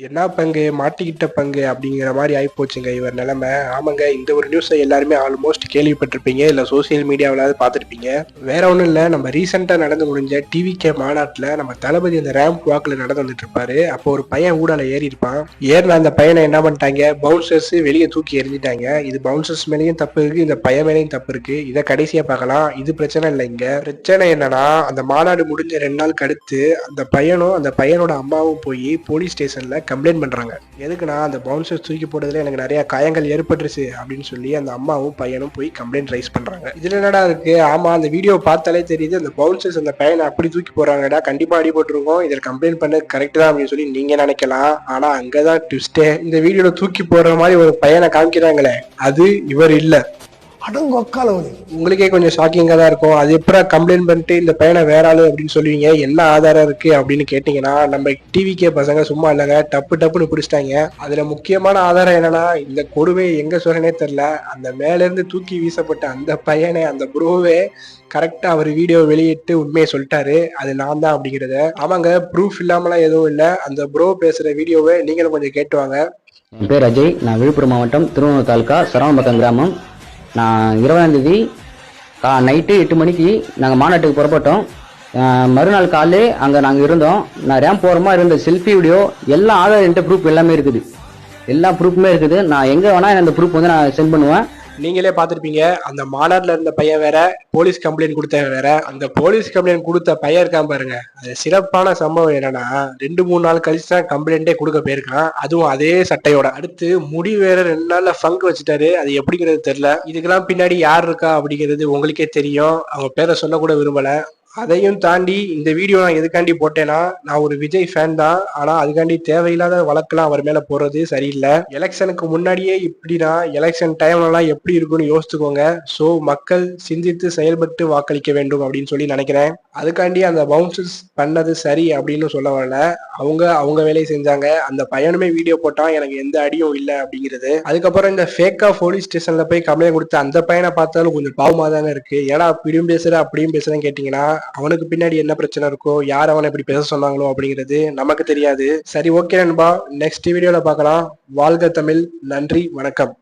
என்ன பங்கு மாட்டிக்கிட்ட பங்கு அப்படிங்கிற மாதிரி ஆயிப்போச்சுங்க இவர் நிலைமை. ஆமாங்க, இந்த ஒரு நியூஸை எல்லாருமே ஆல்மோஸ்ட் கேள்விப்பட்டிருப்பீங்க, இல்லை சோசியல் மீடியாவிலாவது பார்த்துருப்பீங்க. வேற ஒன்றும் இல்லை, நம்ம ரீசெண்டாக நடந்து முடிஞ்ச டிவிகே மாநாட்டில் நம்ம தளபதி அந்த ரேம்ப் வாக்கில் நடந்து வந்துட்டு இருப்பாரு. அப்போ ஒரு பையன் ஊடால ஏறி இருப்பான். ஏறின அந்த பையனை என்ன பண்ணிட்டாங்க, பவுன்சர்ஸ் வெளியே தூக்கி எறிஞ்சிட்டாங்க. இது பவுன்சர்ஸ் மேலேயும் தப்பு இருக்கு, இந்த பையன் மேலேயும் தப்பு இருக்கு. இதை கடைசியா பார்க்கலாம். இது பிரச்சனை இல்லை. இங்க பிரச்சனை என்னன்னா, அந்த மாநாடு முடிஞ்ச 2 நாளுக்கு அடுத்து அந்த பையனும் அந்த பையனோட அம்மாவும் போய் போலீஸ் ஸ்டேஷன்ல கம்ப்ளைண்ட் பண்றாங்க. எதுக்குன்னா, அந்த பவுன்சர்ஸ் தூக்கி போட்டதுல எனக்கு நிறைய காயங்கள் ஏற்பட்டுருச்சு அப்படின்னு சொல்லி அந்த அம்மாவும் பையனும் போய் கம்ப்ளைண்ட் ரைஸ் பண்றாங்க. இதுல என்னடா இருக்கு? ஆமா, அந்த வீடியோ பார்த்தாலே தெரியுது, அந்த பவுன்சர்ஸ் அந்த பையனை அப்படி தூக்கி போறாங்கடா, கண்டிப்பா அடிபட்டிருக்கும், இதில் கம்ப்ளைண்ட் பண்ண கரெக்ட் தான் அப்படின்னு சொல்லி நீங்க நினைக்கலாம். ஆனா அங்கதான் ட்விஸ்டே. இந்த வீடியோல தூக்கி போடுற மாதிரி ஒரு பையனை காமிக்கிறாங்களே, அது இவர் இல்ல. உங்களுக்கே கொஞ்சம் ஷாக்கிங்கா தான் இருக்கும். அது எப்படா கம்ப்ளைண்ட் பண்ணிட்டு இந்த பையனை வேற ஆளு அப்படின்னு சொல்லுவீங்க? என்ன ஆதாரம் இருக்கு அப்படின்னு கேட்டீங்கன்னா, நம்ம டிவிகே பசங்க சும்மா இல்லைங்க, டப்புன்னு பிடிச்சிட்டாங்க. அதுல முக்கியமான ஆதாரம் என்னன்னா, இந்த கொடுமை எங்க சொல்றனே தெரியல, அந்த மேல இருந்து தூக்கி வீசப்பட்ட அந்த பையனை, அந்த ப்ரோவே கரெக்டா அவர் வீடியோ வெளியிட்டு உண்மையை சொல்லிட்டாரு, அது நான் தான் அப்படிங்கறத. ஆமாங்க, ப்ரூஃப் இல்லாமலாம் எதுவும் இல்லை. அந்த ப்ரோ பேசுற வீடியோவை நீங்களும் கொஞ்சம் கேட்டுவாங்க. என் பேர் அஜய். நான் விழுப்புரம் மாவட்டம் திருவண்ணூர் தாலுக்கா சரவணம்பக்கம் கிராமம். நான் 20ஆம் தேதி நைட்டு 8 மணிக்கு நாங்கள் மாநாட்டுக்கு புறப்பட்டோம். மறுநாள் காலையிலே அங்கே நாங்கள் இருந்தோம். நான் ரேம்ப் போகிறோமா இருந்த செல்ஃபி வீடியோ எல்லா ஆதார் என்கிட்ட ப்ரூஃப் எல்லாமே இருக்குது. எல்லா ப்ரூஃப்மே இருக்குது. நான் எங்கே வேணால் அந்த ப்ரூஃப் வந்து நான் சென்ட் பண்ணுவேன். நீங்களே பார்த்துருப்பீங்க, அந்த மாநாட்டில் இருந்த பையன் வேற, போலீஸ் கம்ப்ளைண்ட் கொடுத்த வேற. அந்த போலீஸ் கம்ப்ளைண்ட் கொடுத்த பையன் இருக்கான் பாருங்க, அது சிறப்பான சம்பவம் என்னன்னா, 2-3 நாள் கழிச்சு தான் கம்ப்ளைண்டே கொடுக்க போயிருக்கான். அதுவும் அதே சட்டையோட. அடுத்து முடி வேற 2 நாள்ல ஃபங்க் வச்சுட்டாரு. அது எப்படிங்கிறது தெரியல. இதுக்கெல்லாம் பின்னாடி யார் இருக்கா அப்படிங்கிறது உங்களுக்கே தெரியும். அவங்க பேரை சொல்ல கூட விரும்பல. அதையும் தாண்டி இந்த வீடியோ நான் எதுக்காண்டி போட்டேன்னா, நான் ஒரு விஜய் ஃபேன் தான். ஆனா அதுக்காண்டி தேவையில்லாத வழக்கெல்லாம் அவர் மேல போறது சரியில்லை. எலெக்ஷனுக்கு முன்னாடியே இப்படின்னா எலெக்ஷன் டைம்லலாம் எப்படி இருக்குன்னு யோசிச்சுக்கோங்க. ஸோ மக்கள் சிந்தித்து செயல்பட்டு வாக்களிக்க வேண்டும் அப்படின்னு சொல்லி நினைக்கிறேன். அதுக்காண்டி அந்த பவுன்சர்ஸ் பண்ணது சரி அப்படின்னு சொல்ல வரல. அவங்க வேலையை செஞ்சாங்க. அந்த பையனுமே வீடியோ போட்டான், எனக்கு எந்த அடியும் இல்லை அப்படிங்கிறது. அதுக்கப்புறம் இந்த ஃபேக்கா போலீஸ் ஸ்டேஷன்ல போய் கம்ப்ளைண்ட் கொடுத்த அந்த பையனை பார்த்தாலும் கொஞ்சம் பாவமா தாங்க இருக்கு. ஏன்னா இப்படியும் பேசுற அப்படியும் பேசுறேன்னு கேட்டீங்கன்னா, அவனுக்கு பின்னாடி என்ன பிரச்சனை இருக்கோ, யார் அவனை இப்படி பேச சொன்னாங்களோ அப்படிங்கிறது நமக்கு தெரியாது. சரி, ஓகே நண்பா, நெக்ஸ்ட் வீடியோல பார்க்கலாம். வாழ்க தமிழ். நன்றி, வணக்கம்.